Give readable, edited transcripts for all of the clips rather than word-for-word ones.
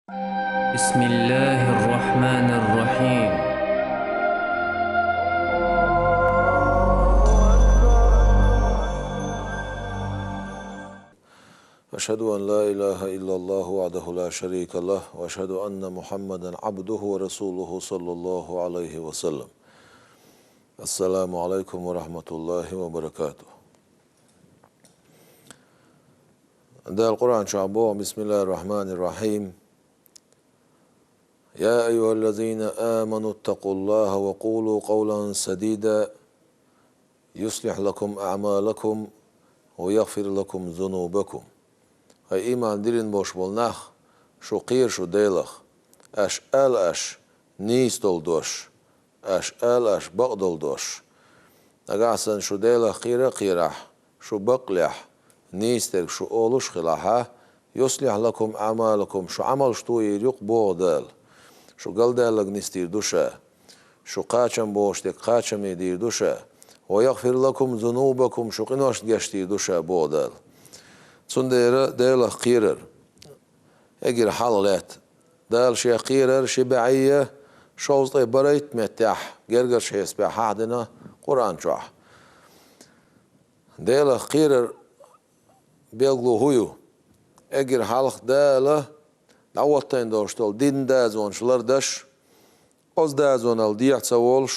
بسم الله الرحمن الرحيم. أشهد أن لا إله إلا الله وحده لا شريك له وأشهد أن محمدا عبده ورسوله صلى الله عليه وسلم. السلام عليكم ورحمة الله وبركاته. ده القرآن شعبه. بسم الله الرحمن الرحيم. يا أيها الذين آمنوا اتقوا الله وقولوا قولا سديدا يصلح لكم أعمالكم ويغفر لكم ذنوبكم. Ay iman dilin boş bolnaq, şu qir şu deylaq, aş al aş, nis doldoş, aş al aş baq doldoş. Agasan şu deylaq qira qirah, şu baqlah, nistek şu oluş xilaha, yuslih lakum amalakum, şu amal ştu yiruk boğdal, şu galdalaq nistir duşa, şu qaçam boştek qaçam edir duşa, ve yaghfir lakum zunubakum, şu qinoş geçtir duşa boğdal. Sundera dela qirer egir halalat dal شي qirer شبعيه شوز بريت متاح gerger شي اسبح حدنا قران جوح dela qirer belglu huyu egir halq dala dawattan dostol dinda zonşlardaş ozda zonal diyatsa wolş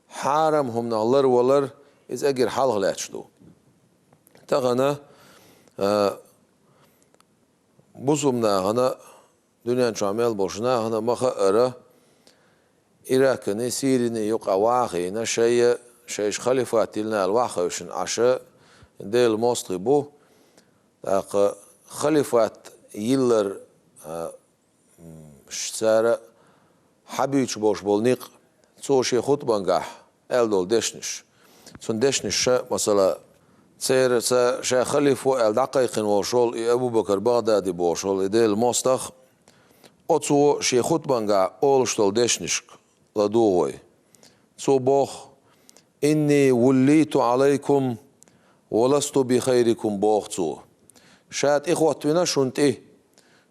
haram humnalar walar iz egir halqlatşdu tağana buzumnağına dünyanın çamel boşuna hana maha ara Irak'ını Siri'ni yok avağına şeyi khalifatilna alvağışın aşı del mostri bu khalifat yıllar şara habiç boş bolnik çoğu hutbangah eldol deşniş son deşniş mesela سير شيخ خليفة الدقيق وشول أبو بكر بغدادي بوشول إديل مستخ أتسو شيخ خطبانجا أولشتل دشنشك لدوغوي سو بوخ إني وليت عليكم ولست بخيركم بوختو شات إخوتنا شنت إيه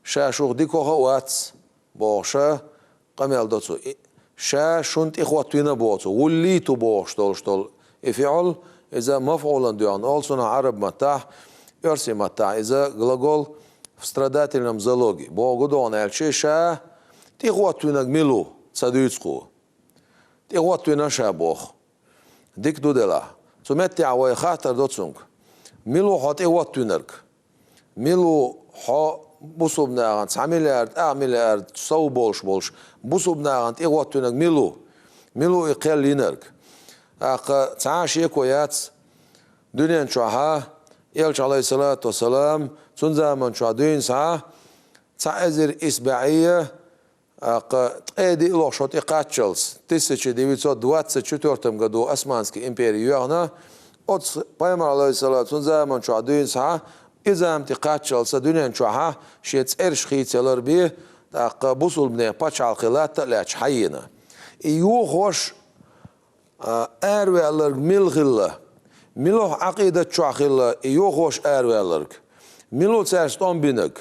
شا شوخ ديكو خواتس بوخشا قميل دوتسو شا شنت إخوتنا بوختو وليت بوختل إفعل إذا مفعولا ديان ألسنا عرب متاح يرسي متاح إذا глагол в страдательном залоге بوغدون الشي شا تيغواتوينك ميلو صديقو تيغواتوينا شا بوخ ديك دودلا تمتع ويخاطر دوتسونك ميلو حط تيغواتوينك ميلو حا بوسوبناغان 9 مليار مليار صو بولش بوسوبناغان تيغواتوينك ميلو إقل لينرك تعاش يكويات دنيا شوها يلش عليه الصلاة والسلام سنزامن شو دين ساعة تعذر إسباعية تقيدي لو شو تقاتشلس تسعة ديفيتسات دوات ستشتورتم قدو أسمانسكي إمبريوغنا أتس بيمر عليه الصلاة سنزامن شو دين ساعة إذا ام تقاتشلس دنيا شوها شيت إرش خيتسلر بيه بوصل بني باتش على الخلات لاش حينا يوخوش erveler milhilla miloh aqidat çuahilla yoğuş erveler milo çerst 10 binek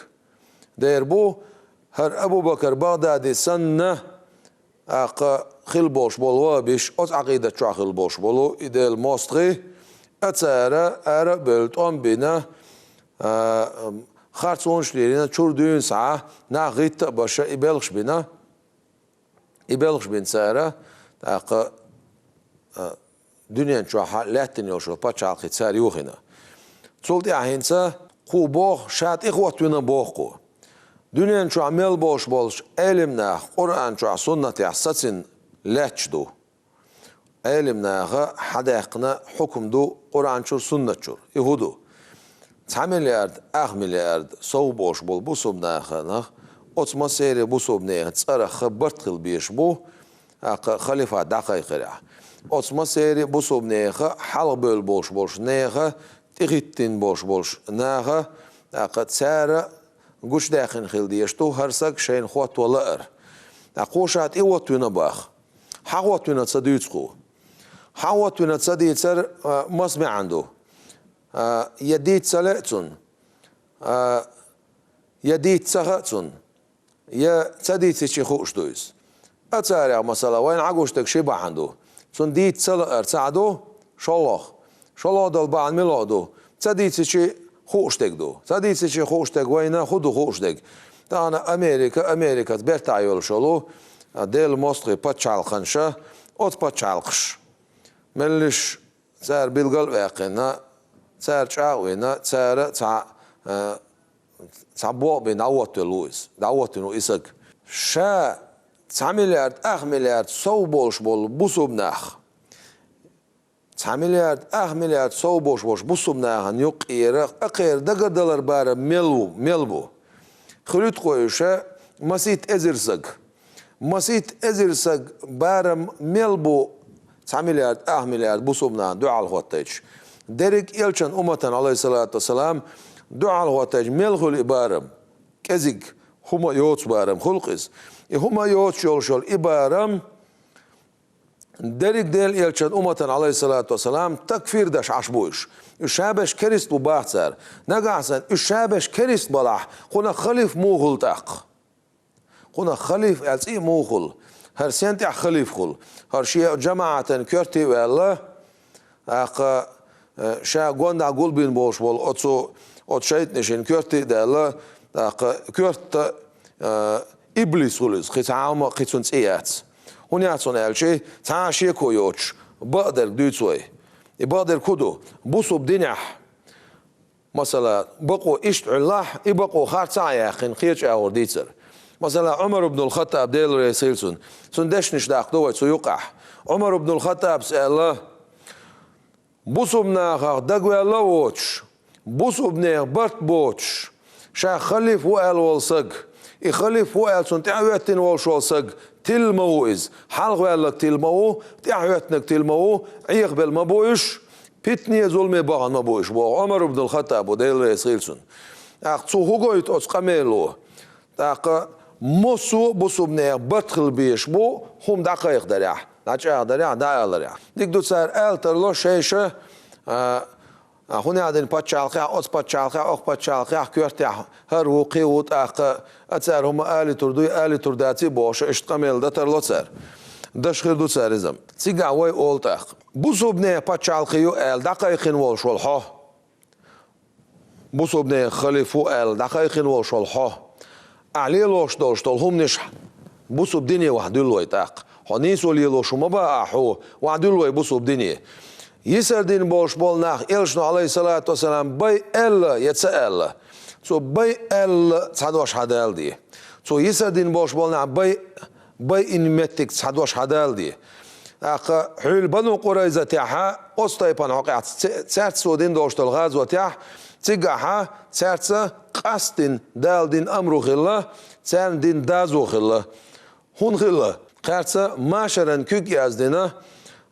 der bu her Abu Bakr Bağdadi sanna aqa khil boş bolwa biş ot aqidat çuahil boş bolu idel mostri atsara ara bölt 10 bina xarçonşlerine çurdüğün sa na git başa ibelx bin sara aqa دنيا شوها لاتن يوشو باتشال خيتسار يوخنا تولدي عهنسا خو بوخ شات إخواتنا بوخو دنيا شو عمل بوش بولش علمنا قرآن شو سنة يحسسن لاتشدو علمنا حداقنا حكم دو قرآن شو سنة شو يهودو 9 مليار 8 مليار صو بوش بول بوسوبنا خنا أتما سيري بوسوبنا تصرخ خبرت خل بيش بو خليفة دقيق راه أتما سيري بوسوب نيخا حلق بول بوش نيخا تغيتين بوش ناخا قد سارة قوش داخن خيل ديشتو هرسك شين خوات ولأر قوشات إيواتونا باخ حاواتونا تصديتسكو حاواتونا تصديتسر مصمع عنده يديت سلاتون يديت سغاتون يا تديت شي خوش دويس أتارع مثلا وين عقوشتك شبع عنده سون ديت سلا ارتعدو شالله دل بعد ميلادو تديت شي خوشتك دو تديت شي خوشتك وين خدو خوشتك تانا أمريكا برتايول شالو ديل مصري باتشال خنشة أوت باتشالقش ملش تار بالقلب يقينا تار شاوينا تار تعبوا بنعوت لويس دعوت إنه إسق شا 9 مليار 8 مليار صوبوش بول بوسوبناخ 9 مليار 8 مليار صوبوش بوسوبناخ نيقير أقير دقر دولار بار ملبو خليت قويشة مسيت إزرسق بار ملبو 9 مليار 8 مليار بوسوبناخ دعا الخواتيش ديريك إلشان أمتن عليه الصلاة والسلام دعا الخواتيش ملخو الإبارم كزيق هما يوتس بارم خلقس هما يوتس شول إبارم ديريك ديل إلشان أمتن عليه الصلاة والسلام تكفير داش عشبوش الشابش كريست بباحثر نقعسن الشابش كريست بلاح قنا خليف موغل تاق قنا خليف ألسي موغل هر سنتع خليف خل هر شيء جماعة كرتي والله أق شا قواندا قلبين بوش بول أت شيت نشين كرتي دالله أق كرت إبليس خلص خيتعام خيتون سيات هنياتون ألشي تعاشي كويوش بقدر دوتوي بقدر كدو بوسو بدنيح مثلا بقوا إشت الله يبقوا خارطة يا أخي خيرش أور ديتر مثلا عمر بن الخطاب ديل ريسيلسون سندشنش داق دوت سيوقع عمر بن الخطاب سأله بوسو بناخ دقوا الله ووتش بوسو بناخ برت بوتش شا خليف وقال والسق يخليف وقال سن تعويتن والش والسق تلموز حلق وقال لك تلمو تعويتنك تلمو عيق بالمبويش بيتني ظلمي باغن مبويش بو عمر بن الخطاب وديل ريسيلسون أختصو هقويت أسقميلو داق موسو بوسو بناخ بطخل بيش بو هم دقائق دريح ناچه دريح دايل دريح ديك دو سر الترلو شيشه هوني عدن باتشالخي أوس باتشالخي أخ باتشالخي كيرتيح هر وقيوت أخ أتسر هم آلي ترداتي باش اشتقمل ده ترلو سر دش خير دو سرزم تيجا وي أولت أخ بوسو بناخ باتشالخيو دقائق والشول ها بوسو بناخ خليفو دقائق والشول ها عليه لوش دوشتول هم نش بوسو بدنيا وحدلو يتاق هنيسو ليلو شما بقى أحو وعدلو يبوسو بدنيا يسردين بوش بولناخ إلشنو عليه الصلاة والسلام بي إلا يتسأل سو بي إلا تصدوش حدال دي سو يسردين بوش بولناخ بي إنمتك تصدوش حدال دي أخ حول بنو قريزة تاحا أستيبان عقيات تسارت سودين دوشتول غازو تاح تيجاها تسارت قاستين دال دين أمرو خلا تسارن دين دازو خلا هون خلا قارتsa ماشرن كوك يازدنا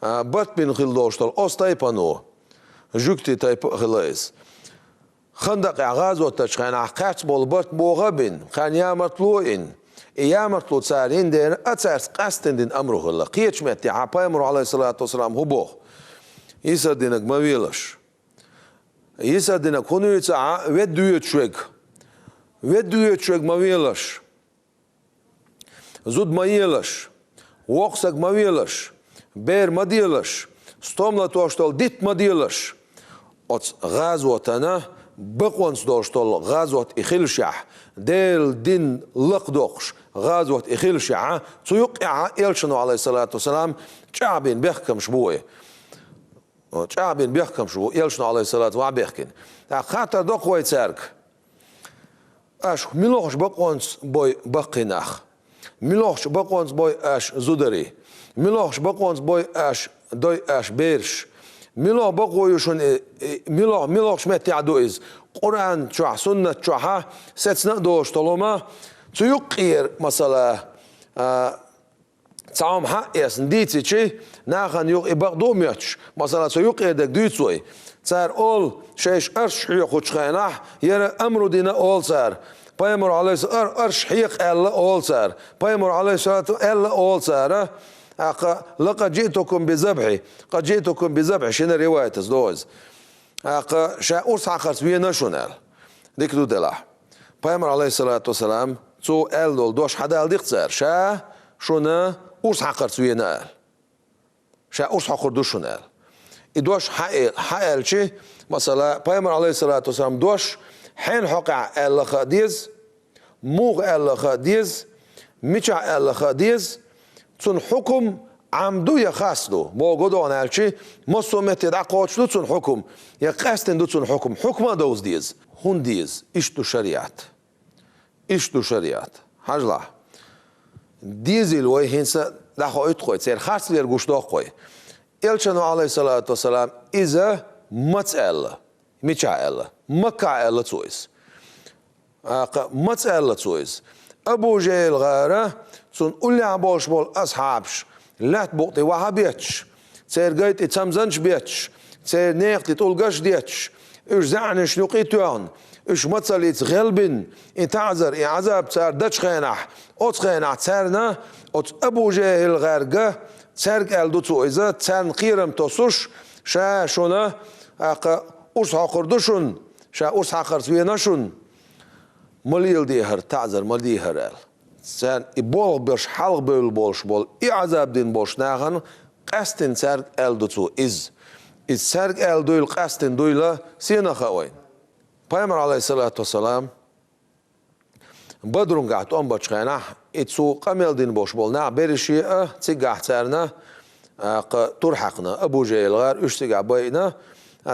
بات بين خل دوشتل أستيبانو جوكتي تايب خلاص خندق عغاز وتشخان عقات بولبات بوغبين خان يامطلوين يامطلو تسارين دين أتسارت قاستين دين أمرو خلا قيتش متي عبا يمرو عليه الصلاة والسلام هبوغ يسردينك ما ويلش يسردينك هونو يتسعى ودو يتشوك ما ويلش زود ما يلش وقسك ما ويلش بير ما ديلش ستوملا توشتول ديت ما ديلش أت غازوتنا بقونس دوشتول غازوت إخيلشح ديل دين لقدوخش غازوت إخيلشح تيقع إلشنو عليه الصلاة والسلام شعبين بيحكم شبوه شعبين بيحكم شبوه إلشنو عليه الصلاة وعبيحكن خاطر دوق ويتسارك أش ملوش بقونس بوي بقيناخ ملوش بقونس بوي أش زودري ملوش بقونس بوي أش دوي أش بيرش ملو بقويشون ملوش متي عدويز قرآن شو سنة شوها ستنا دوش طالما تيقير مثلا تعام حق يسنديتي شيء ناخن يق يبقدو ميتش مثلا تيقير دك دوتسوي صار أول شيش أرش حيق خيناح يرى أمر دينا أول صار بيمر عليه أرش حيق ألا أول صار بيمر عليه صلاة ألا أول صار لقد جئتكم بذبحي قد جئتكم بذبح شنو رواية تزدوز شا أرس عقرت ويا نشونال ديك دو دلح بيمر عليه الصلاة والسلام تو ألدول دوش حدا ألديق تسار شا شونا أرس حقر سوينا أل شا أرس حقر دوشون أل إدوش حقل شي مثلا بيامر عليه الصلاة والسلام دوش حين حقع أل خديز موغ أل خديز ميشع أل خديز تون حكم عمدو يخاصدو موجودو أنا ألشي مصومت يدعقوش دو تون حكم يقاستن دو تون حكم حكمة دوز ديز هون ديز إشتو شريعت إشتو شريعت حاجلا ديزي الوي هنسا داخو اتخوي تسير خاص لير قوش داخوي إلشانو عليه الصلاة والسلام إذا متسأل ميشع ألا مكع ألا تويس متسأل تويس أبو جهل غارة تون قولي عباش بول أصحابش لا تبقتي وحبيتش تسير قيت اتسمزنش بيتش تسير نيختي تولقش ديتش إش زعنش نقيتوان إش متسالي تغلبن إتعذر إعذاب تسير دتش خينح أوت خينح تسيرنا أوت أبو جهل غارقة تسير قالدو تويزة تسير نقيرم توسوش شا شونا أرس حقردوشون شا أرس حقرتويناشون مليل ديهر تعذر مل ديهر ال سان إبول برش حلق بول بولش بول إعذاب دين بولش ناغن قاستن سرق ألدو إز سرق ألدو القاستن دويلا سينا خوين بيامر عليه الصلاة والسلام بدرون قاعد أمبتش خينا إتسو قميل دين بولش بول نا بريشي تيقاح تارنا ترحقنا أبو جهل غار اشتقع بينا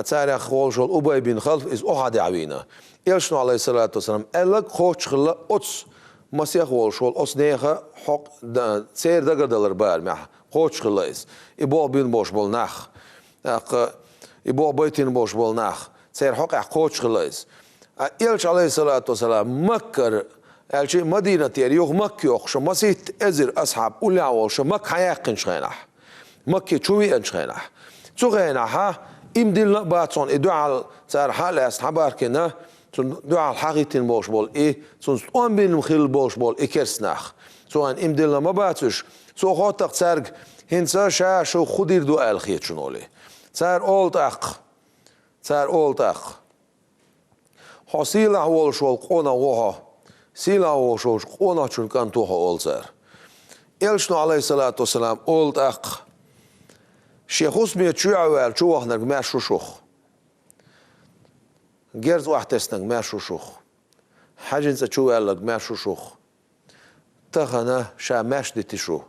تاريخ خولشول أبي بن خلف إز أحد عوينا إلشنو عليه الصلاة والسلام ألق خوش خلا أتس مسيح والشول أس نيخا حق سير دقر دلر بار مع خوش خلا إز إبوع بين بوش بول ناخ إبوع بيتين بوش بول ناخ سير حق خوش خلا إز إلش عليه الصلاة والسلام مكر الشيء مدينة تيريوخ مكة يوخش مسيح أزر أصحاب أولي عوالش مك حياقن شخينح مكة شوي أن شخينح شخينح إمدلنا باتون إدعال سار حالة أصحابار كنا دعال حقيقتين بوش بول إيه سون أم بين مخيل بوش بول إكرسناخ سواء إمدلنا ما باتش سو خاطق سرق هنسا شا شو خدير دو الخيت شنولي سار أولت أخ حصيلة والشول قونا وها سيلا والشول قونا شن كان توها أول سار إلشنو عليه الصلاة والسلام أولت أخ شيخ اسمي تشوعوال شو احنا ما شوشوخ جرز واحد تسنق ما شوشوخ حاجة انت تشوعال لك ما شوشوخ تخنا شا ماش دي تشو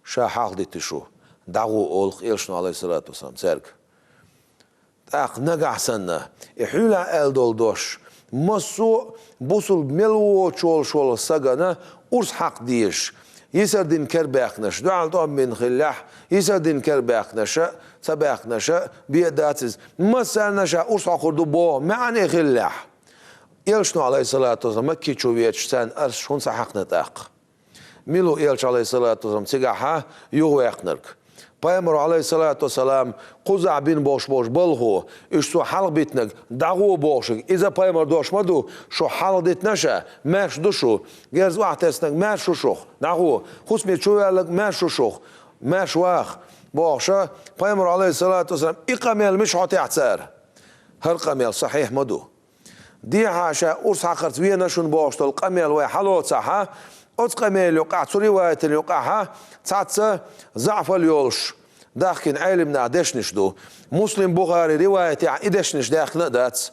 شا حاق دي تشو دعو أولخ إلشنو عليه الصلاة والسلام سرق أخ نقع سنة إحولا ألدول دوش مصو بوصل ملو شول ساقنا أرس حق ديش يسردين كرباخنش دعال طعم من خلاح يسردين كرباخنش سباخنش بيداتز مسالنش أرس عقردو بو معني خلاح إلشنو عليه الصلاة والسلام مكي تشوفيتش سان أرس شون سحقنا تاق ميلو إلش عليه الصلاة والسلام تيقاحا يوهو يقنرك بيامر عليه الصلاة والسلام قزع بين بوش بلغو إشتو حلق بيتنك دعوه بوشك إذا بيامر دوش مدو شو حلق ديتنشا ماش دوشو جرز واحد تسنك ماش شوشوخ دعوه خسمي تشو يالك ماش شوشوخ ماش واخ بوشا بيامر عليه الصلاة والسلام إقاميل مش عطي اعتسار هالقاميل صحيح مدو دي حاشا أرس حقرت وينا شون بوشتو القاميل ويحلوت صحا أتقميل يقع رواية يقعها تعتسى ضعف اليولش داخل علمنا دشنش دو مسلم بخاري رواية إدشنش داخل داتس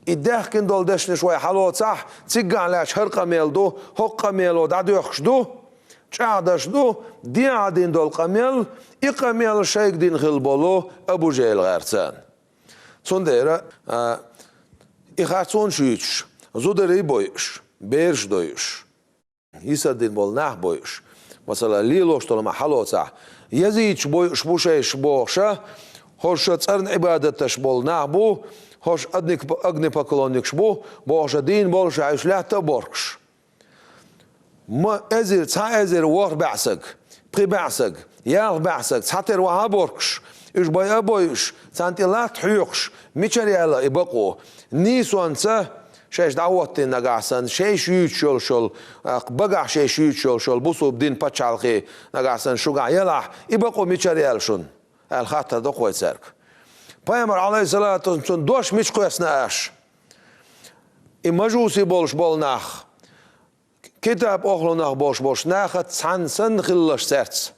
إداخل دول دشنش ويا حلوت صح تيجع لاش هرقميل دو هقميل ودعدو يخش دو شعدش دو دي عدين دول قميل إقميل شيك دين خلبولو أبو جهل غارتان صنديرة إخارتون شويتش زودري بويش بيرش دويش يسردين بول نح بويش مثلا ليلوش طالما حلوت صح يزيدش بويش بوشيش بوشة هوش تسرن عبادتش بول نح بو هوش أغني بكلونيكش بو بوشة دين بولش عيش لا تبوركش ما أزر تا أزر وار بعسك بري بعسك يال بعسك تحتر وها بوركش إيش باي أبويش تانتي لا تحيوكش ميشري على إبقو نيسو أنت شيش دعوت نجاسن شيش يوت شل بقع شيش يوت شل بوسو بدين بتشالخي نجاسن شجع يلح يبقوا ميشري شون الخاطر ده قوي سرك بيامر عليه الصلاة والسلام دوش مش كويس ناش المجوسي بولش بول ناخ كتاب أخلنا boş ناخد سانسن خلش سرتس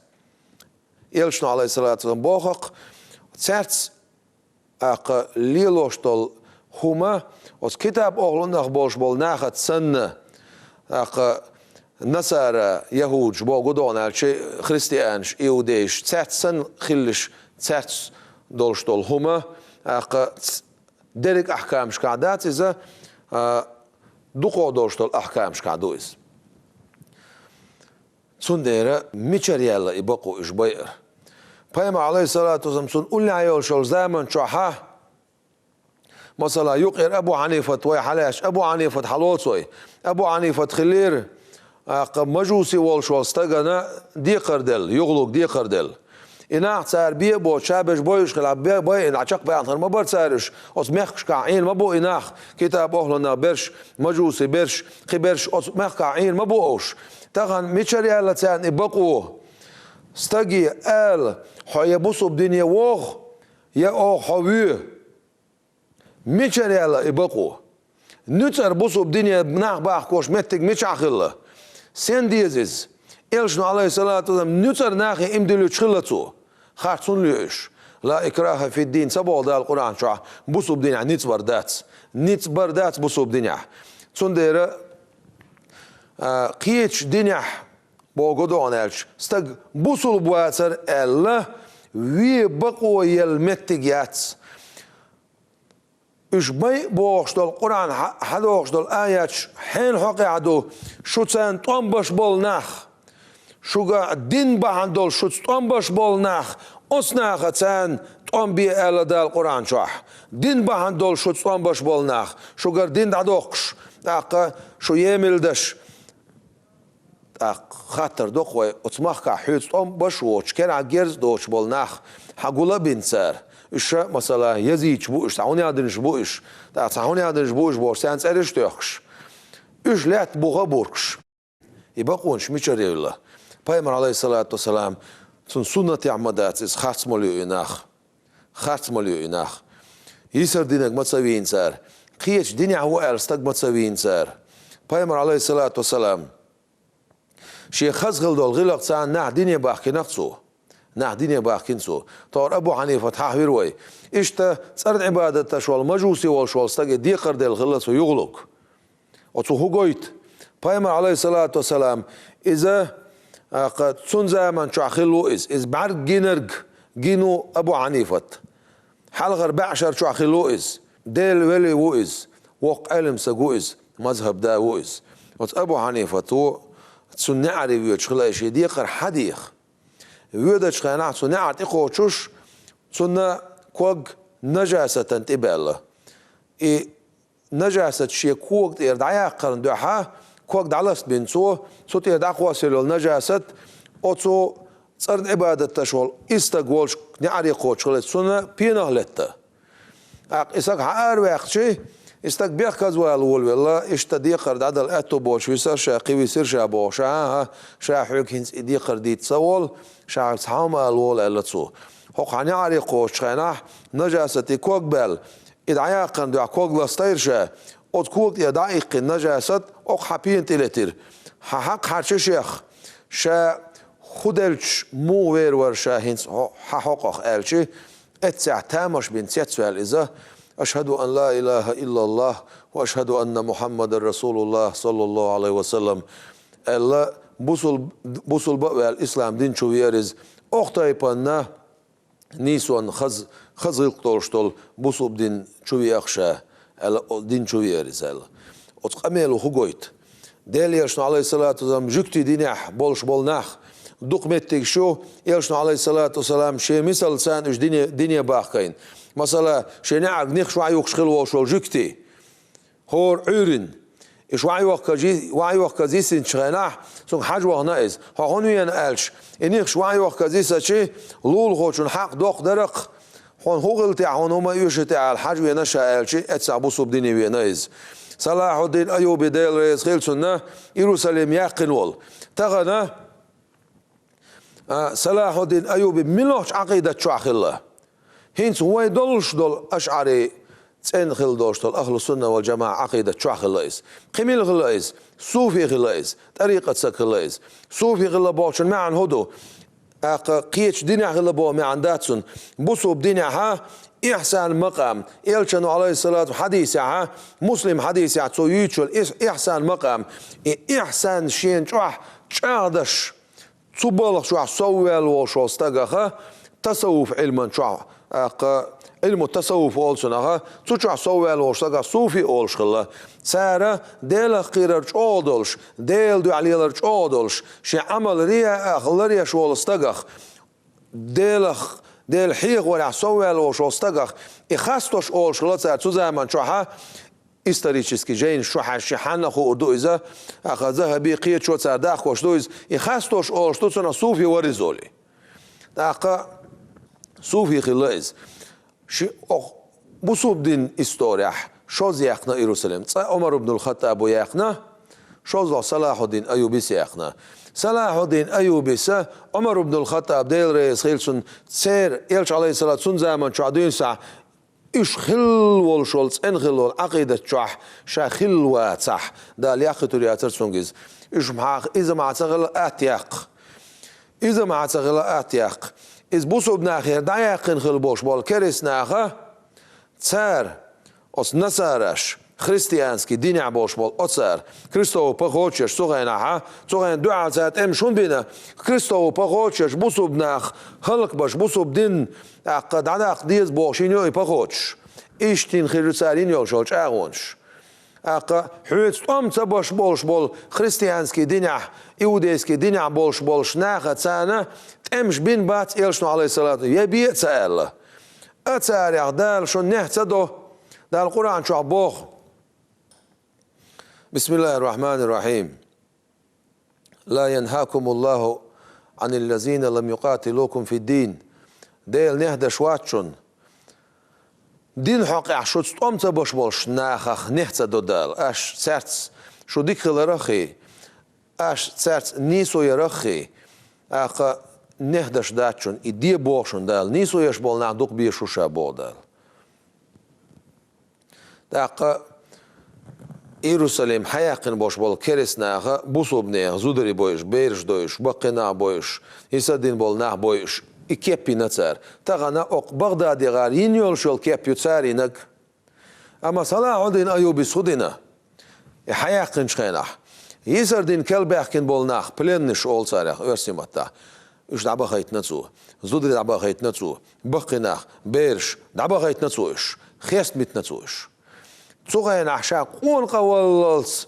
إلشنا عليه الصلاة والسلام بوخق سرتس أق ليلوشتل هما وس كتاب أخلنا boş ناخد سن أق نصارى يهود بوجودون الشيء خريستيانش يهوديش سرتسن خلش سرتس دولشتل هما أق درك أحكام شكادات إذا دقو دولشتل أحكام شكادويز سنديرة ميشريالا يبقوا إشبير بيما عليه الصلاة والسلام سن قلنا عيول شول زمن شوحة مثلا يقر أبو حنيفة وي حلاش أبو حنيفة حلوصوي أبو حنيفة خلير مجوسي والشول استغنى دي قردل يغلق دي قردل إناح سار بيه بو شابش بويش خلاب بيه بيه إن عشق بيانتر ما بر سارش أس مخش كعين ما بو إناح كتاب أهلنا برش مجوسي برش خبرش أس مخ كعين ما بو أوش تغن ميشريالا تان يبقوا استجي قال حيبصوا بدنيا ووخ يا أو حوي ميشريالا يبقوا نتر بصوا بدنيا بناخ باخ كوش متك مش عخلة سين ديزيز إلشنا عليه الصلاة والسلام نتر ناخي إمدلو تشخلتو خارتون ليش لا إكراه في الدين سبوا ده القرآن شو بصوا بدنيا نيت بردات بصوا بدنيا تندير قيتش دنيا بوجودون إلش استج بصوا بواتر الله ويبقوا يلمتجات إيش بي بوشتل القرآن حدا وشتل آيات حين حقي عدو شو تان طنبش بالناخ شو قا دين بهندل شو طنبش بالناخ أصناخ تان طنبي على ده القرآن شح دين بهندل شو طنبش بالناخ شو قا دين عدوقش أق شو يملدش خاطر دقوي أتمخ كحيط طنبش وش كان عجرز دوش بالناخ حقولا بنسر إيش مثلا يزيد شبوش تعوني هذا شبوش تعوني هذا شبوش بورسان سرش تيخش إيش لا تبغى بوركش يبقونش ميشري الله بيمر عليه الصلاة والسلام سنة عمدات إز خاتم مليو إناخ يسر دينك ما تسوين سار قيش ديني هو أرستك ما تسوين سار بيمر عليه الصلاة والسلام شيء خزغل دول غلق سان نع ديني باحكي نفسه نح دينيا باحكينسو طور أبو حنيفة تحوير وي إشتا صارت عبادة شوال مجوسي والشوال استجي دي قرد الغلس ويغلق وتو هو قويت بيما عليه الصلاة والسلام إذا قد سن زمن شو أخلو إز بعرق جينرج جينو أبو حنيفة حلغر بعشر شو أخلو إز ديل ولي وإز وق علم سجوئز مذهب دا وإز وت أبو حنيفة تو سن نعرف يشخلا شيء دي قر حديخ ويدش خناع صناعة إخوتش صنع كوج نجاسة تبالة نجاسة شيء كوج يردعيا قرن دوحة كوج دعلست بنسو صوت يردع قواسل النجاسة أتصو صرت عبادة تشول استقولش نعري قوتش خلت صنع بينه لتا إساق حار ويخشي استق بيخكز والول والله اشتدي قرد عدل أتو بوش ويسر شاقي ويسر شابوش شا حوك هنس إدي قردي تصول شا صحام الول ألتسو حق عني عريقوش خيناح نجاستي كوك بل إدعيا قرد كوك لستير شا أد كوك يدعيق النجاست أق حبين تلتر حق حرش شيخ شا خودلش مو وير شا هنس حقق ألشي اتسع تامش بين سيتسوال إذا أشهد أن لا إله إلا الله وأشهد أن محمد رسول الله صلى الله عليه وسلم الله بوصل بقى الإسلام دين شو يرز أختي بنا نيسون خزق تولشتول بوصل بدين شو يخشى دين شو يرز الله أتقمله خجويت دالي أشنا عليه الصلاة والسلام جكتي دينح بولش بولناخ دقمتك شو يلشنا عليه الصلاة والسلام شيء مثل سان إيش دنيا باقين مثلا شيء نعرف نخش وعي وخشخل وشول جكتي هور عيرن إيش وعي وخكزي سين شغناح سون حاج وغنائز هون ينقلش إنيخش وعي وخكزي شيء لول خوشون حق دوق درق هون هوغل تاع هون هما يوشتاع الحاج وينشا قال شيء اتسعبوسو بدنيا وينايز صلاح الدين أيوبي ديل رئيس خيل سنة يروسلم يقنول تغنى صلاح الدين أيوبي ملوش عقيدة شو الله هينس هو يدلش دول أشعري تسين خل دوشتل أهل السنة والجماعة عقيدة شو خلاص قميل خلاص صوفي خلاص طريقة سك خلاص صوفي خلا بوشن ما عن هدو قيتش دنيا خلا بو ما عن داتسون بوسو بدنيا ها إحسان مقام إلشانو عليه الصلاة حديث ها مسلم حديث تو يوتشل إحسان مقام إحسان شين شوح شادش تصبلخ شو سوال وشو استجاها تصوف علما شو علم التصوف أولسنها تشع سوال وشتاق صوفي أولشخلا سارة ديل خيرج أودلش ديل دو عليلج أودلش شي عمل ريا أخلريا شو استجاخ ديل حيق ولا سوال وشو استجاخ إخاستوش أولشخلا سار تزامن شوها исторически жейн шуха шихана ху урду иза ахаза би қиет шо царда хош доиз и хастош ол что цона суфи варизоли тақа суфи хилайз ши ох бусубдин история шоз яхна иерусалим ца умар ибн ал-хаттаб яхна шоз салахуддин аюбис яхна салахуддин аюбиса умар ибн ал-хаттаб дел рейс хилсун цер элч алейхиссалат сун заман чадинса إيش خلول شولز إن خلول عقيدة شح شخلوة صح ده لياقة رياتر سونجز إيش محاق إذا ما عتغل أتياق إذا ما عتغل أتياق إذا بوسو بناخير دايقن خلبوش بول كريس ناخه تسار أس نسارش خريستيانسكي دين عبوش بول أتسار كريستو بخوتشش صغينها صغين دعاء زات إم شون بينا كريستو بخوتشش بوسو بناخ خلق باش بوسو بدين قد عداق ديز بوشينيو بخوتش إيشتين خيرسارين يوشوش أغونش حويت طم تبوش بولش بول خريستيانسكي دين يوديسكي دين بولش بولش ناخه تسانا تمش بين بات إلشنو عليه الصلاة يبي تسأل أتسار يغدال شو نهتدو ده القرآن شو عبوخ بسم الله الرحمن الرحيم لا ينهاكم الله عن الذين لم يقاتلوكم في الدين ديل نهدى شواتشون دين حق عشوت ستوم تبوش بولش ناخخ نهتدو دال أش سرتس شو ديك خلرخي أش سرتس نيسو يرخي نهدش داتشون إدي بوشون دال نيسو يشبول نعدوك بيشو شابو دال داقا إيروساليم حياقن بوش بول كريس ناخا بوسوب ناخ زودري بويش بيرش دويش بقنا بويش إسادين بول ناخ بويش إكيبي نتسار تغانا أق بغدادي غار ينيول شول كيبيو تساري نك أما صلاح الدين أيوبي سودنا حياقن شخيناح يسردين كالباحكن بول ناخ بلنش أول ساريخ أرسيمتا إيش دعبا خيط نتسو زودري دعبا خيط نتسو بقناخ بيرش دعبا خيط نتسوش خيست ميت نتسوش صغير عشاق قون قوللس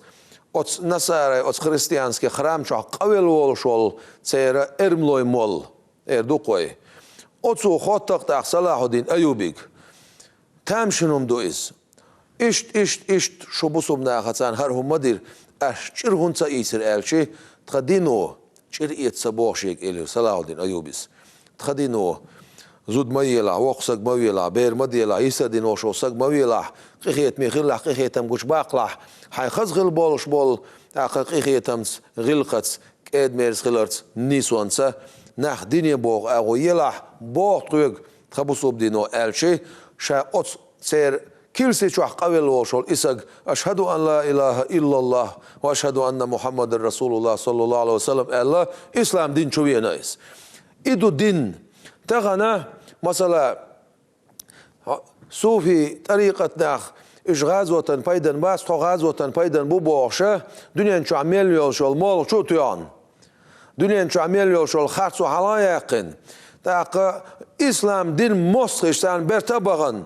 أتس نصارى أتس خريستيانسكي خرام شو قويل والشول سير إرملوي مول إردوقوي أتسو خطق تاع صلاح الدين أيوبيك تامشنهم دويز إشت شو بصوب ناخذان هرهم مدير أشتر هون سايسر ألشي تخدينو شريت سبوشيك إلي صلاح الدين أيوبيس تخدينو زود ميلا وقسق ميلا بير مديلا يسدين وشوسق ميلا قيخيت ميخلح قيخيتم قش باقلح حي خزغل بولش بول قيخيتم غلقت كيد ميرس خلرت نيسوانسا ناخ ديني بوغ اغو يلح بوغ طويق تخبصوب دينو الشي شا أتس سير كيلسي شوح قويل وشول إسق أشهد أن لا إله إلا الله وأشهد أن محمد رسول الله صلى الله عليه وسلم الله إسلام دين شوية نايس إدو دين تغنى مثلا صوفي طريقة ناخ إش غازوة بايدن باس تو غازوة بايدن بو بوغشة دنيا شو عميل يوشول مول شو تيان دنيا شو عميل يوشول خارسو حلا يقين تاق إسلام دين مصرش تان برتبغن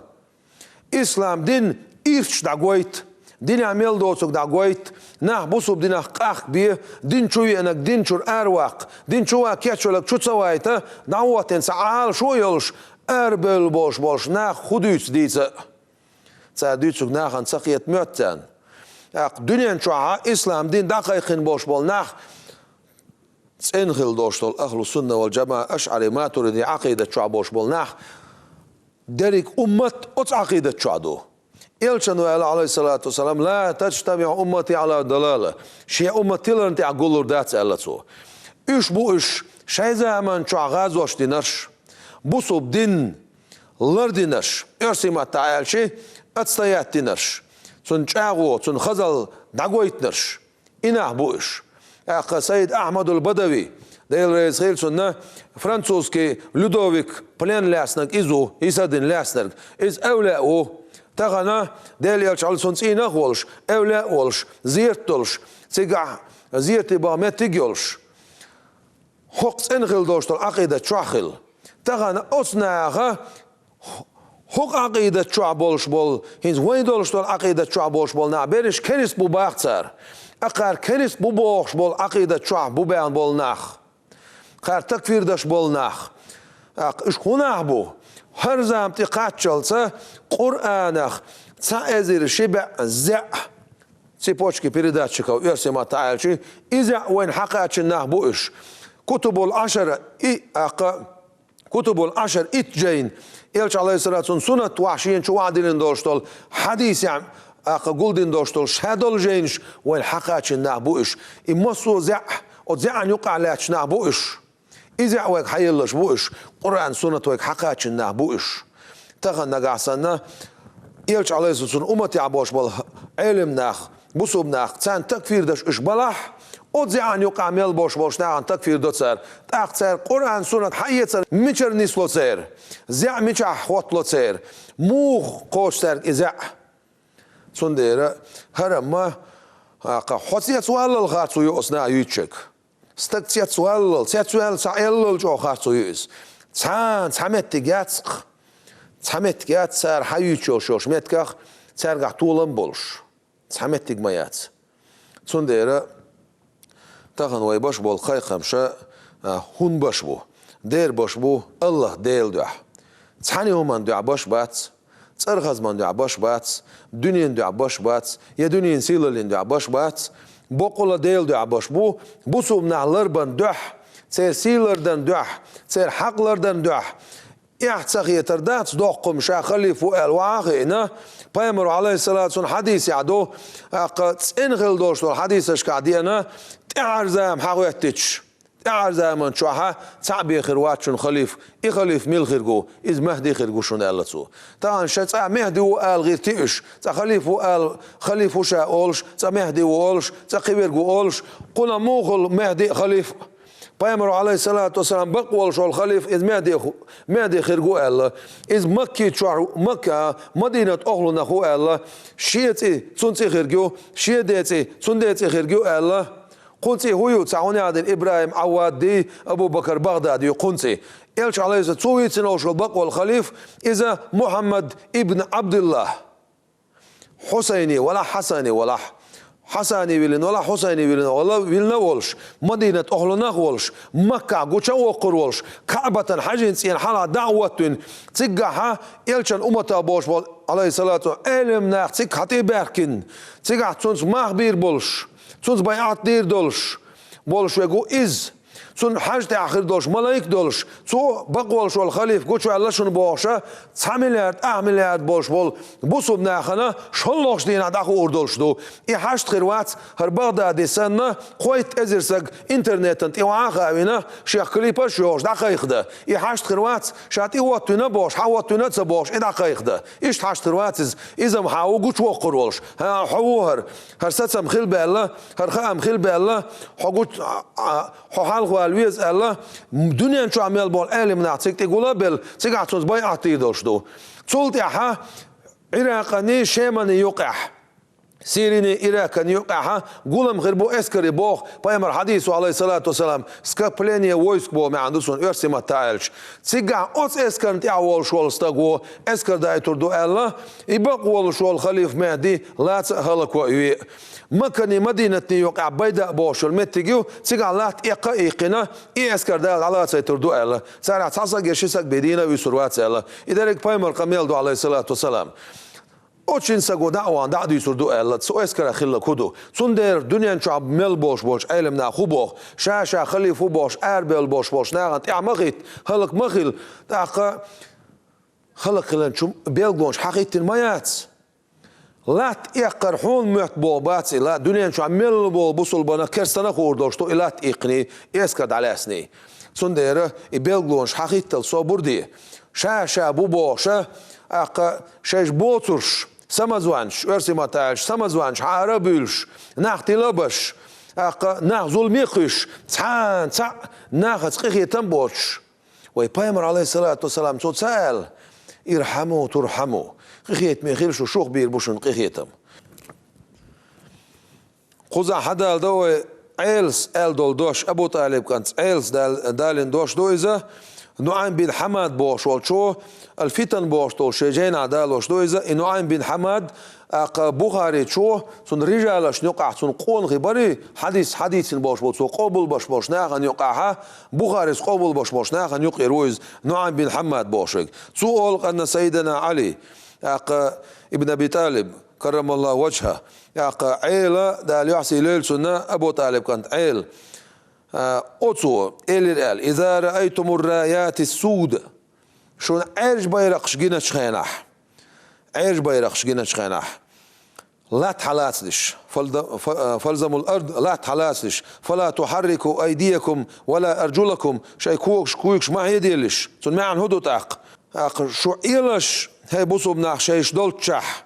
إسلام دين إيرش دعويت دين عميل دوتسوك دعويت ناخ بوسوب دين قاق بيه دين شوي انك دين شور ارواق دين شو كيتشو لك شو تسويته دعوتين سعال شو يلش اربل بوش ناخ خدوت ديتا تساديتسوك ناخ ان سقيت موتان دنيا شو اسلام دين دقيقين بوش بول ناخ تسنخل دوشتول اهل السنه والجماعه اشعري ما تريد عقيده شو بوش بول ناخ درك امه ات عقيده شو دو إلشانو عليه الصلاة والسلام لا تجتمع أمتي على ضلالة شيء أمتي لنتي أقولر دات ألتو إيش بو إيش شيء زمان شو غازوش دينش بوسوب دين لردينش إرسي ما تعال شيء atstayat dinarsh. Sun chago, sun khazal dagoitnarsh. Inah buish. Aka Said Ahmad al-Badawi. Deel reis heel sunna Francuski Ludovik Plen Lasnak izu Isadin Lasnak is evle o tagana deel yalch al sons ina holsh evle holsh ziertolsh siga zierti ba metigolsh hoks engel dostol aqida chachil tagana osnaga hok aqida chabolsh bol hins weindolsh tol aqida chabolsh bol na berish kenis bu baqtsar aqar kenis bu box bol aqida chach bu bean bol nach قار تكفير داش بولناخ إيش خناه بو هر زام تقاتشلسا قرآنخ تأزير شبع زع سيبوشكي передатчиков يرسي ما تعالشي إذا وين حقاتش الناه بو إيش كتب العشر كتب العشر إتجين إلش عليه الصلاة والسلام سنة وحشين شو وعدين دوشتول حديث يعني قولدين دوشتول شهدول جينش وين حقاتش الناه بو إيش إمسو زع وزع أن يقع لاتش ناه بو إيش إذا ويك حيلش بوش قرآن سنة ويك حقاتش الناه بوش تغن نقعسنا يلش عليه الصلاة أمتي عبوش بال علم ناخ بصوب ناخ تسان تكفير داش إش بلح وزي أن يقع ميل بوش ناخ تكفير دو تسار تاق تسار قرآن سنة حية تسار ميشر نسلو تسار زع ميشا حوطلو تسار موخ قوش تسار إزع سندير هرم حسيت سؤال الغاتسو يؤسنا يتشك ستكتيت سؤال سائل جو خاصو يوز تسمت جاتق تسمت جات سار حيوتشو شوش متكخ ترجع طولن بولش تسمت جمايات سندير تاخن وي باش بول خاي خمشة هون باش بو دير باش بو الله ديل دوح تحني همان دوح باش بات ترخز من دوح باش بات دنيا دوح باش بات يا دنيا سيللين دوح باش بات بقول ديل دوح باش بو بوسو منعلر بن دوح تير سيلردن دوح تير حقلردن دوح يحتسخ يتردات دوقم شاخلي فوق الواقعنا بيامر عليه الصلاة والسلام حديث يعدو قد انغل دوشتو الحديث اشكادينا تعرزام حاويتش تعرزام شوها تعبي خرواتشون خليف خليف ميل خرجو إذ مهدي خرجو شون قالتو طبعا شتا مهدي وقال غير تيش تا خليف وقال خليف وشا قولش تا مهدي وقولش تا قبير قولش قلنا موغل مهدي خليف بيامر عليه الصلاة والسلام بقول شو الخليف إذ مهدي خرجو الله إذ مكة مدينة أغلو نخو الله شيتي تنتي خرجو شيدتي تندتي خرجو الله قلتي هو تعوني عدن إبراهيم عوادي أبو بكر بغدادي قلتي إلش عليه الصلاة والسلام وشو بقول الخليف إذا محمد ابن عبد الله حسيني ولا حسني ولا حساني ويلن ولا حسيني ويلن ولا ويلن ولش مدينة أهلنا ولش مكة قوشا وقر ولش كعبة حجين سين حلا دعوة تجاها إلشان أمتا بوش عليه الصلاة والسلام علم ناخ تيك حتي باركن تيجا تونس مخبير بولش تونس بيعت دير دولش بولش ويقو إز تون حاجة آخر دولش ملايك دولش تو بقول شو الخليف قلت شو الله شنو بوشة 9 مليار بوش بول بوسو بناخنا شلوش دينا داخل أردولش دو حاجة خيروات هر بغداد سنة خويت أزرسق إنترنت أنت وعاقة وينا شيخ كليبا شوش داخل يخده حاجة خيروات شاتي واتنا بوش حواتنا تبوش داخل يخده إيش حاجة خيروات إذا محاو قلت وقر ولش ها حوهر هر ستم خيل بالله هر خام خيل بالله حقول حال الويز الله دنيا شو عمل بول علم نعطيك تقوله بال تقعدون باي أعطيدوش دو صلت ياها عراقني شيماني يقع سيريني عراقني يقعها قولم غربو اسكري بوخ بيامر حديثه عليه الصلاة والسلام سكابلينيا ويسك بو ما عندوسون ارسي ما تعالش تقع اوس اسكر تعول شوال استقو اسكر دايتور دو الله يبقوا شوال خليف مهدي لا تهلك ويوي مكاني مدينة نيويورك بيدا بوش المتجيو تيجا لات إيقنا إسكار دال على سيتردو الله سارع تصاصق يشيسك بدينا ويسروات الله إذا بيمر كميل دو عليه الصلاة والسلام أوشين سجو دعوان دعدو يسردو الله سو إسكار خلا كودو سندر دنيا شعب ميل بوش علمنا خوبوخ شاشا خليفو بوش أربل بوش ناغن مغيت خلق مخيل تاق خلق خلان شو بيلغونش حقيقة الميات لا تيقرحون متبو باتي لا دنيا شو عمل بو بوصل بنا كرسنا خوردوشتو لا تيقني اسكد على اسني سنديره يبلغونش حقيقة الصبر دي شاشا بوبوشا اق شاش بوترش سمزوانش ارسي ماتاش سمزوانش عربيلش ناخ تلبش ناخ ظلميقش تسعان تسع ناخ تسقيخي تنبوش ويبايمر عليه الصلاة والسلام صوت سأل ارحموا ترحموا قيخيت ميخيلشو شوخ بيربوشن قيخيتم قوزا حدا دوي عيلس دول دوش أبو طالب كانت عيلس دالين دوش دويزة نعيم بن حماد بوش والشو الفتن بوش تو شجين عدالوش دويزة نعيم بن حماد بخاري شو سن رجالش نقع سن قون غبري حديث بوش بوش قبول بوش ناخن يقعها بخاري قبول بوش ناخن يقع رويز نعيم بن حماد بوشك سؤال أن سيدنا علي ابن أبي طالب كرم الله وجهه عيلة دال يعصي ليل سنة أبو طالب كانت عيل أوتسو إلى إذا رأيتم الرايات السود شون عيرش بيرقش جينا شخينح عيرش بيرقش جينا شخينح لا تحلاسلش فلزموا الأرض لا تحلاسلش فلا تحركوا أيديكم ولا أرجلكم شيء كويكش ما يديلش سن ما عن هدو تاق شو إيلش هاي بوصو بناخ شيش دولتشح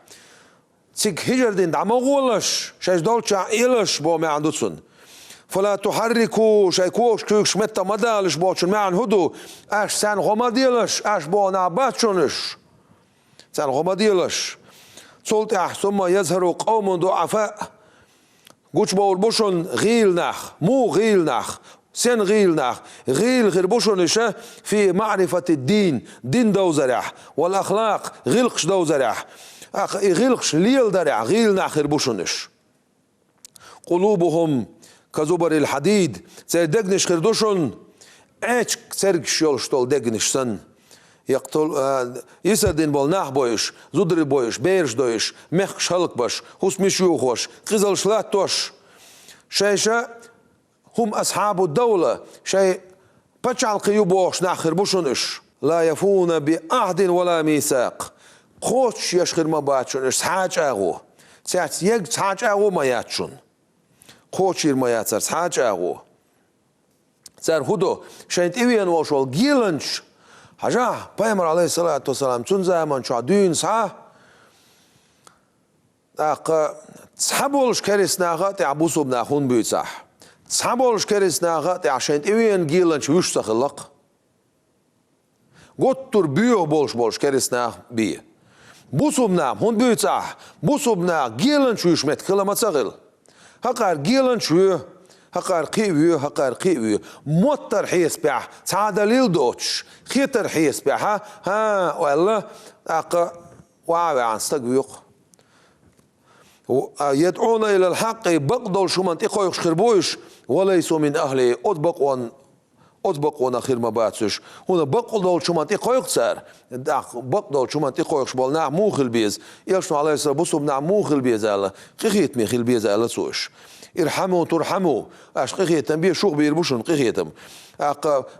سيك هجر دين دعما غولش شيش دولتشح إيلش بو ما عن دوتسن فلا تحركوا شيء كويكش متى مدالش بوشن ما عن هدو اش سان غمديلش اش بو نعباتشونش سان غمديلش صلت ثم يظهر قوم ضعفاء قوش بول بوشن غيل ناخ مو غيل ناخ سن غيل ناخ غيل غير بوشنش في معرفة الدين دين دو زرع والأخلاق غيلقش دو زرع غيلقش ليل درع غيل ناخ غير بوشنش قلوبهم كزبر الحديد سير دقنش غير دوشن ايش سرقش يولشتول دقنش سن يقتل يسدين بالناح بويش زودري بويش بيرش دويش مخش هلك باش هوس مشيوخوش قزل شلات توش شيشة هم أصحاب الدولة شيء بتشعل قيوبوش ناخر بوشنش لا يفون بعهد ولا ميثاق خوش يشخر ما باتشنش سحاج اغو ساعت يج سحاج اغو ما ياتشن خوش ير ما ياتسر سحاج اغو سر هدو شيء تيوين وشول جيلنش حاجة بايمر عليه الصلاة والسلام تنزع من شعدين ساعة تسحبولش كريس ناغا تعبوسو بناخون بيتسح تسحبولش كريس ناغا تعشان تيوين جيلنش ويش تخلق قطر بيو بولش كريس ناغ بيه بوسو بنام هون بيتسح بوسو بناغ جيلنش ويش متكلا ما تغل هقار جيلنش ويو هقار قيويو هقار قيويو موتر حيس بيح تعادليل دوتش خيتر حيس بيح ها ولا واعي عن استقبيق يدعون إلى الحق بقدر شو منطقة يخربوش وليسوا من أهله أطبق ونخير ما باتش هنا بقدر شو منطقة يكسر بقدر شو منطقة يخبل نعم موخل بيز يشنو عليه السلام بصوا بنعم موخل بيز على قيخيت ميخل بيز على سوش ارحموا ترحموا اش قيخيتم بيه شوخ بيربوشن قيخيتم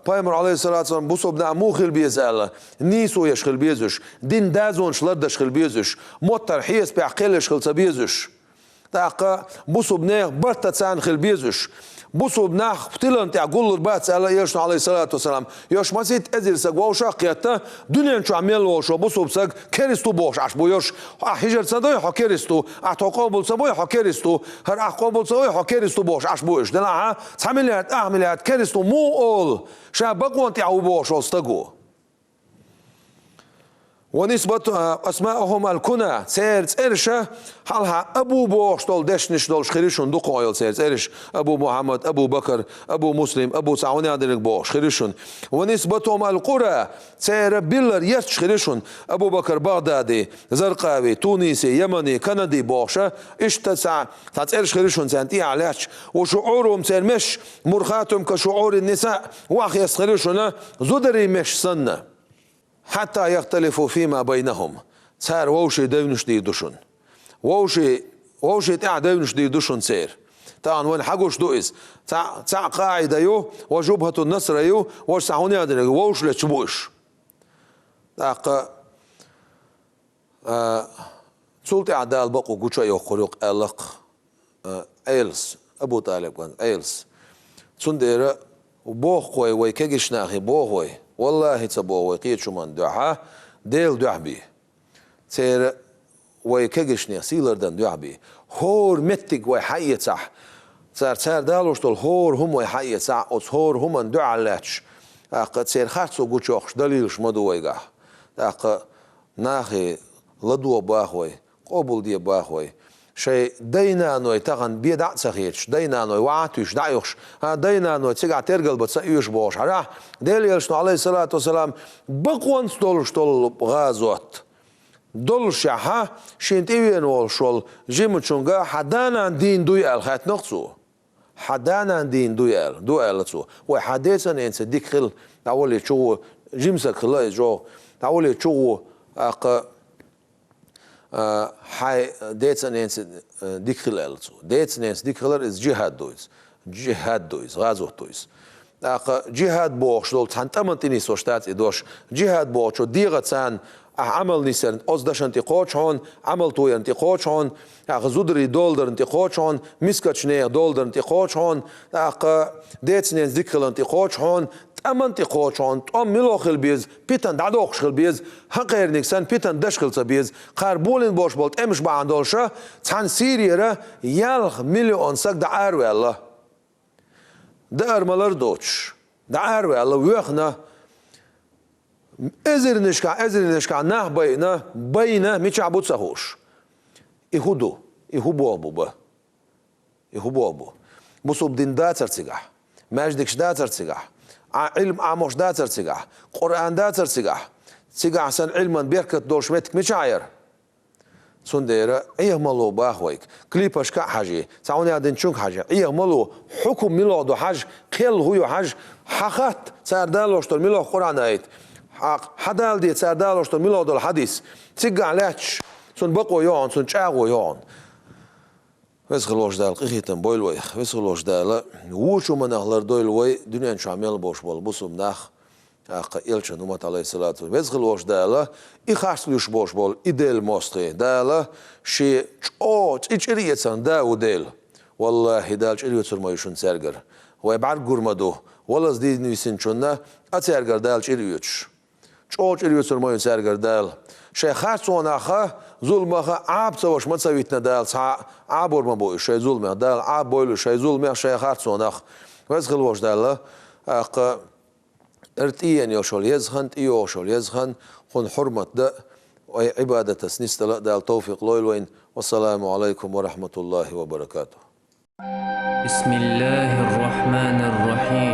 بايمر عليه الصلاة والسلام بصوا بنعم موخل بيز على نيسو يشخل بيزش دين دازون شلردش خل بيزش موتر حيس بعقلش خل سبيزش تاقا بصوا بناخ برتا تسان خل بيزش بصوا بناخ بتلن تاع قول البات على يشنو عليه الصلاة والسلام يش ما سيت ازل سق وشا قياتا دنيا شو عمل وشو بصوا بسق كريستو بوش عش بويش هجر صداي حا كريستو اعتقابل صباي حا كريستو هر اعقابل صباي حا كريستو بوش عش بويش دنا تعملات اعملات كريستو مو اول شابق وانت عو بوش استقو ونسبة أسماءهم الكنى سيرت إرشة حالها أبو بوش دول دشنش دول خيرشون دقايل سيرت إرش أبو محمد أبو بكر أبو مسلم أبو سعوني عندك بوش خيرشون ونسبتهم القرى سير بيلر يش خيرشون أبو بكر بغدادي زرقاوي تونسي يمني كندي بوشة اشتسع تاتإرش خيرشون سنتي علاش وشعورهم سير مش مرخاتهم كشعور النساء واخي خيرشون زدري مش سنة حتى يختلفوا فيما بينهم صار ووشي دينش دي دوشن ووشي تاع دينش دي دوشن سير طبعا وين حقوش دوئس تاع قاعدة يو وجبهة النصر يو وش سعوني أدري ووش لتشبوش تاق سلطة عدال بقو قوشا يخلق ألق أيلس أبو طالب كان أيلس سندير وبوخ قوي ويكيش ناخي بوخ والله تبوه وقيت شو من دعها ديل دعبي سير ويكجشني سيلردن دعبي هور متك ويحيي صح صار دالوش دول هور هم ويحيي صح هور هم دعالاتش قد سير خاصو قوشوخش دليلش مدويقه ناخي لدو باخوي قبول دي باخوي شيء دينا نوي تغن بيدع سخيتش دينا نوي وعاتوش دعيوش دينا نوي تسيقع ترقل بتسيوش بوش راه ديليلشنو عليه الصلاة والسلام بقوان دولش دول غازوت دولش ها شنت ايوين والشول جيمتشونغا حدانا دين دويال خات نقصو حدانا دين دويال تسو وحديثا انس ديكل اولي شو جيمسك خلاص جو اولي شو هاي ديتسن انس ديكل التسو ديتسن انس ديكل از جهاد دويز غازو دويز جهاد بوش دول تنتمنتني سوشتات ادوش جهاد بوش ديغت سان عمل نيسن ازدش انت قوچون عمل توي انت قوچون غزودري دولدر انت قوچون مسكچنه دولدر انت قوچون ديتسن ذكر انت قوچون امنت قوچون ام ملوخل بيز بيتن دادوخشل بيز حقير نيكسن بيتن دشخل بيز قربولن بوش بولت امش باندولشه تان سيريره يالخ مليون سك دعار الله دار مالر دوتش دعار الله ويخنا ازرنشكا نه بينا ميچابوت سهوش يهودو مصوب دين داتر تسيغح ماجدكش داتر تسيغح علم عموش داتر تسيغح قرآن داتر تسيغح سن علما بيركت دولش متك ميچاير سنديرة ايه مالو باخويك كليباش كا حاجي تعوني عدن شونك حاجة ايه مالو حكم ميلادو حاج خيل هو حاج حقات ساردالوش ميلاد قرآن ايت حدال دي ساردالوش ميلاد الحديث تيغا لاتش سن بقو يون سن چاغو يون ويسخلوش دال قيتن بويلوي ويسخلوش دال وشو منهلر دويلوي دنيا شامل بوش بول بوسوم ناخ إلشن نومات عليه الصلاة والسلام ويسخلوش دال إخاسلوش بوش بول إدل موستي دال شي چوت إچريتسن داو ديل والله دال چريتسر ما يشون سرگر ويبعد قرمدو والله زدي نيسن چونه أتسرگر دال چريتش چوت چريتسر ما يشون سرگر دال شي خاصون اخه ظلمه عاب سوش ما تسويتنا دال عابور ما بوي شي ظلمه دال عاب بويلو شي ظلمه شي خاصون اخ ويسخلوش دال ارتيان يوشول يزخن خن حرمة دا وعبادة سنستلا دال توفيق لويلوين والسلام عليكم ورحمة الله وبركاته. بسم الله الرحمن الرحيم.